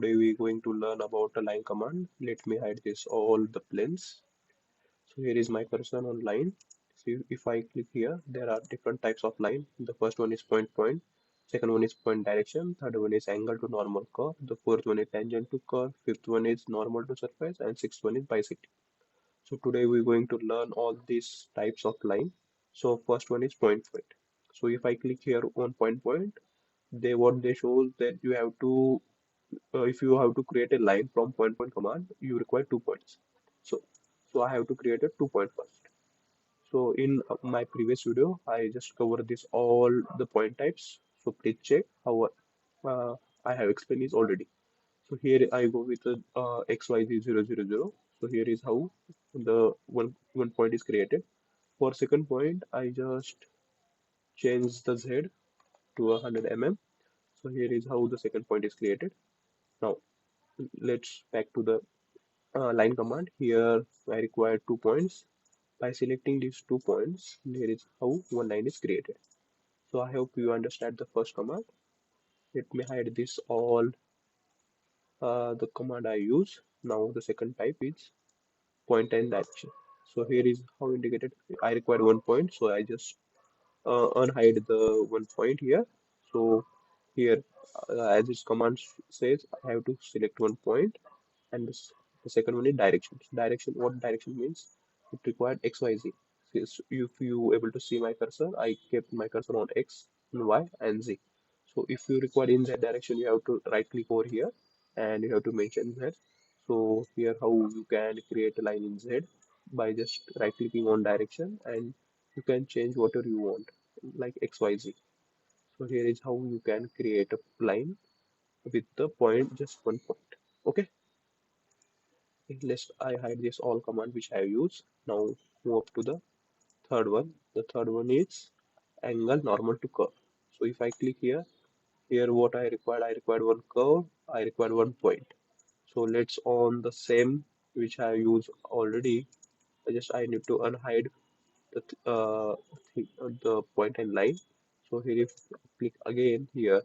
today we're going to learn about a line command. Let me hide this all the planes. So here is my cursor on line. See, if I click here, there are different types of line. The first one is point point, second one is point direction, third one is angle to normal curve, the fourth one is tangent to curve, fifth one is normal to surface, and sixth one is bisect. So today we're going to learn all these types of line. So first one is point point. So if I click here on point point, what they show that you have to if you have to create a line from point point command, you require 2 points. So so I have to create a 2 point first. So in my previous video I just covered this all the point types, so please check how uh, I have explained this already. So here I go with the XYZ000. So here is how the one point is created. For second point I just change the Z to 100 mm. So here is how the second point is created. Now let's back to the line command. Here I require 2 points. By selecting these 2 points, here is how one line is created. So I hope you understand the first command. Let me hide this all the command I use. Now the second type is point and direction. So here is how indicated. I require 1 point, so I just unhide the 1 point here. So here, as this command says, I have to select 1 point, and the second one is direction. Direction, what direction means? It required X, Y, Z. So if you able to see my cursor, I kept my cursor on X and Y and Z. So if you require in Z direction, you have to right click over here and you have to mention Z. So here how you can create a line in Z by just right clicking on direction, and you can change whatever you want like XYZ. So here is how you can create a line with the point, just 1 point. Okay, let's I hide this all command which I have used. Now move up to the third one. The third one is angle normal to curve. So if I click here, what I required one curve, I required 1 point. So let's on the same which I use already. I need to unhide the point and line. So here if I click again here,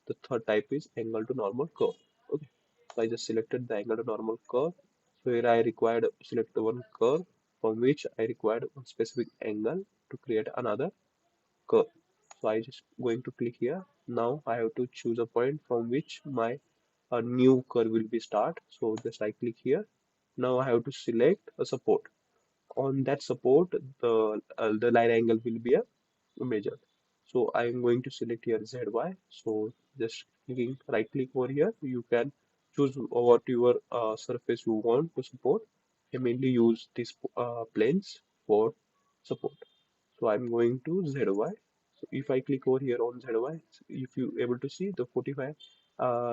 the third type is angle to normal curve. Okay, so I just selected the angle to normal curve. So here I required select the one curve from which I required one specific angle to create another curve. So I just going to click here. Now I have to choose a point from which my new curve will be start. So just I click here. Now I have to select a support. On that support, the line angle will be a measured. So I am going to select here ZY. So just clicking right click over here, you can choose what your surface you want to support. I mainly use these planes for support. So I'm going to ZY. So if I click over here on ZY, if you able to see the 45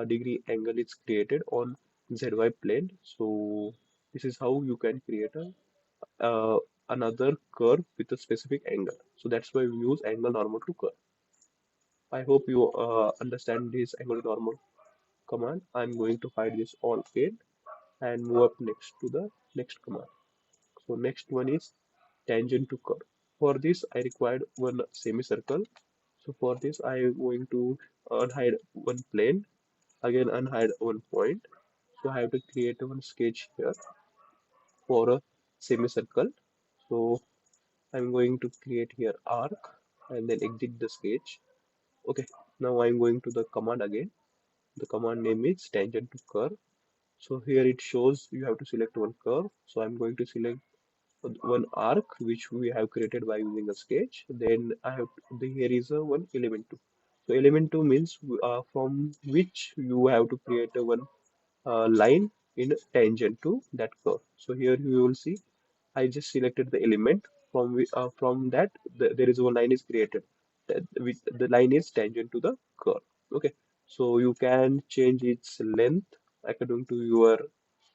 degree angle is created on ZY plane. So this is how you can create a another curve with a specific angle. So that's why we use angle normal to curve. I hope you understand this angle normal command. I'm going to hide this all again and move up next to the next command. So next one is tangent to curve. For this, I required one semicircle. So for this, I am going to unhide one plane, again unhide 1 point. So I have to create one sketch here for a semicircle. So I'm going to create here arc and then exit the sketch. Okay, now I'm going to the command again. The command name is tangent to curve. So here it shows you have to select one curve. So I'm going to select one arc which we have created by using a sketch. Then here is a one element 2. So element 2 means from which you have to create a one line in tangent to that curve. So here you will see I just selected the element from that there is one line is created. The line is tangent to the curve. Okay, so you can change its length according to your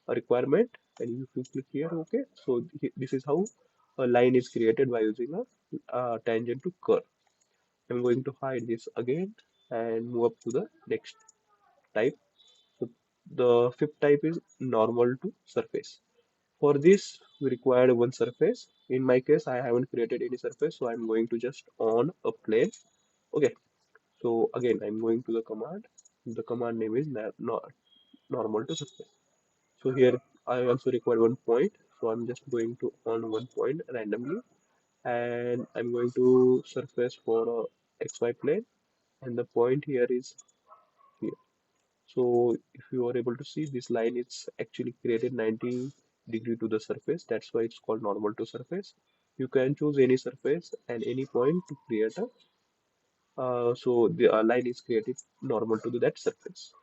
requirement, and if you click here, okay. So this is how a line is created by using a tangent to curve. I'm going to hide this again and move up to the next type. So the fifth type is normal to surface. For this, we required one surface. In my case, I haven't created any surface, so I'm going to just on a plane. Okay, so again, I'm going to the command. The command name is normal to surface. So here I also require one point. So I'm just going to on one point randomly, and I'm going to surface for a XY plane, and the point here is here. So if you are able to see, this line is actually created 90 degree to the surface. That's why it's called normal to surface. You can choose any surface and any point to create a so the line is created normal to that surface.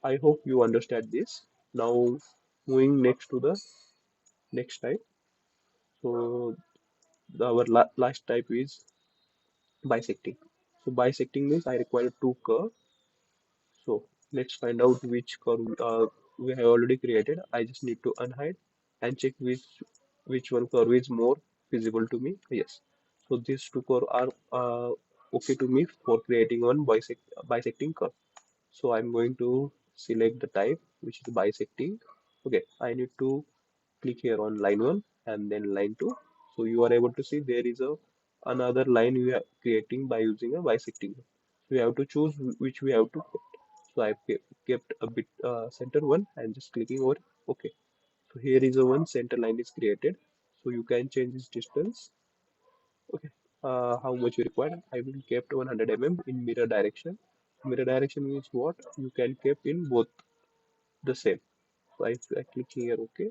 I hope you understand this. Now moving next to the next type. So our last type is bisecting. So bisecting means I require two curve. So let's find out which curve we have already created. I just need to unhide and check which one curve is more visible to me. Yes. So these two curve are okay to me for creating one bisecting curve. So I'm going to select the type which is bisecting. Okay, I need to click here on line 1 and then line 2. So you are able to see there is a another line we are creating by using a bisecting. So we have to choose which we have to put. So I've kept a bit center one and just clicking over OK. So here is a one center line is created. So you can change this distance. Okay. How much you require? I will kept 100 mm in mirror direction. Mirror direction means what? You can keep in both the same. So I click here OK.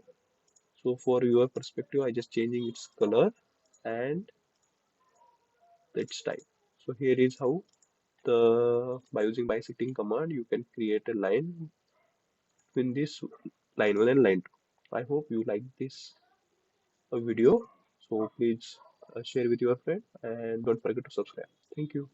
So for your perspective, I just changing its color and its type. So here is how the by using bisecting command you can create a line between this line 1 and line 2. I hope you like this video. So please share with your friend and don't forget to subscribe. Thank you.